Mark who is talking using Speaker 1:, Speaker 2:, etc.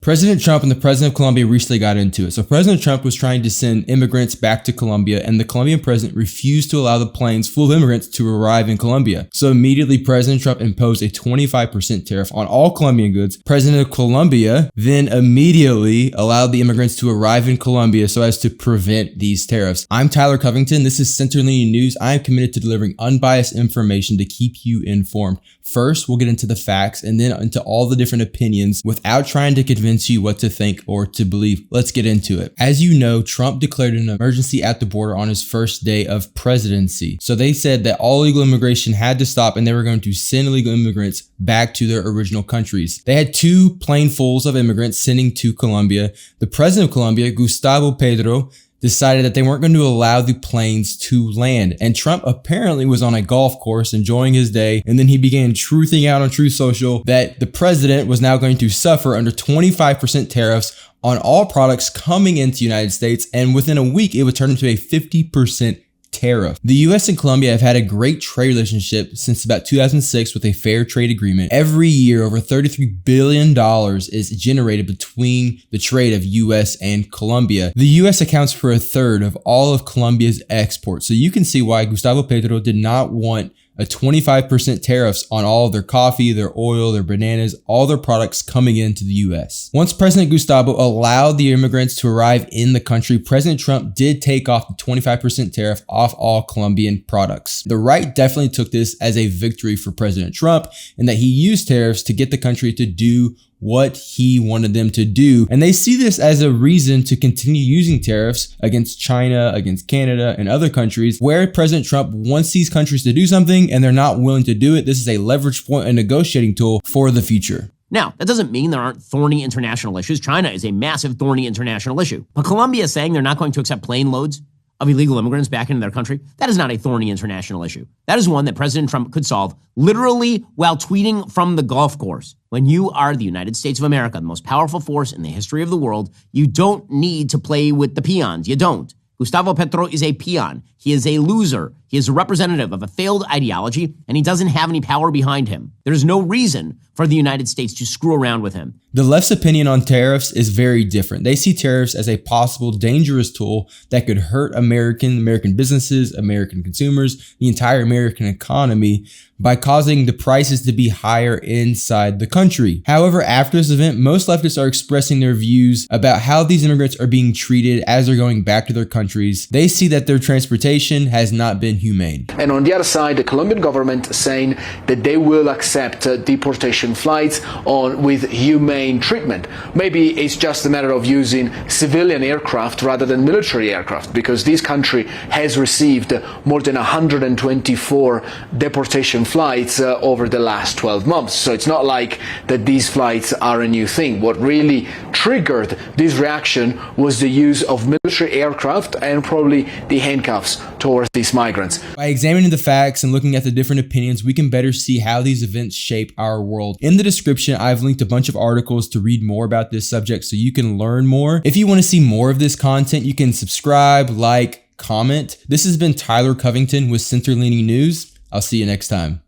Speaker 1: President Trump and the president of Colombia recently got into it. So President Trump was trying to send immigrants back to Colombia, and the Colombian president refused to allow the planes full of immigrants to arrive in Colombia. So immediately President Trump imposed a 25% tariff on all Colombian goods. President of Colombia then immediately allowed the immigrants to arrive in Colombia so as to prevent these tariffs. I'm Tyler Covington. This is Center-Leaning News. I am committed to delivering unbiased information to keep you informed. First, we'll get into the facts and then into all the different opinions without trying to convince you what to think or to believe. Let's get into it. As you know, Trump declared an emergency at the border on his first day of presidency. So they said that all illegal immigration had to stop and they were going to send illegal immigrants back to their original countries. They had 2 planefuls of immigrants sending to Colombia. The president of Colombia, Gustavo Petro, decided that they weren't going to allow the planes to land. And Trump apparently was on a golf course enjoying his day. And then he began truthing out on Truth Social that the president was now going to suffer under 25% tariffs on all products coming into the United States. And within a week, it would turn into a 50% tariff. The US and Colombia have had a great trade relationship since about 2006 with a fair trade agreement. Every year, over $33 billion is generated between the trade of US and Colombia. The US accounts for 1/3 of all of Colombia's exports. So you can see why Gustavo Petro did not want a 25% tariffs on all of their coffee, their oil, their bananas, all their products coming into the US. Once President Gustavo allowed the immigrants to arrive in the country, President Trump did take off the 25% tariff off all Colombian products. The right definitely took this as a victory for President Trump in that he used tariffs to get the country to do what he wanted them to do. And they see this as a reason to continue using tariffs against China, against Canada, and other countries where President Trump wants these countries to do something and they're not willing to do it. This is a leverage point, a negotiating tool for the future.
Speaker 2: Now, that doesn't mean there aren't thorny international issues. China is a massive thorny international issue. But Colombia is saying they're not going to accept plane loads of illegal immigrants back into their country. That is not a thorny international issue. That is one that President Trump could solve literally while tweeting from the golf course. When you are the United States of America, the most powerful force in the history of the world, you don't need to play with the peons. You don't. Gustavo Petro is a peon. He is a loser. He is a representative of a failed ideology, and he doesn't have any power behind him. There's no reason for the United States to screw around with him.
Speaker 1: The left's opinion on tariffs is very different. They see tariffs as a possible dangerous tool that could hurt American businesses, American consumers, the entire American economy by causing the prices to be higher inside the country. However, after this event, most leftists are expressing their views about how these immigrants are being treated as they're going back to their countries. They see that their transportation has not been humane.
Speaker 3: And on the other side, the Colombian government saying that they will accept deportation flights with humane treatment. Maybe it's just a matter of using civilian aircraft rather than military aircraft, because this country has received more than 124 deportation flights over the last 12 months. So it's not like that these flights are a new thing. What really triggered this reaction was the use of military aircraft and probably the handcuffs towards these migrants.
Speaker 1: By examining the facts and looking at the different opinions, we can better see how these events shape our world. In the description, I've linked a bunch of articles to read more about this subject so you can learn more. If you want to see more of this content, you can subscribe, like, comment. This has been Tyler Covington with Center-Leaning News. I'll see you next time.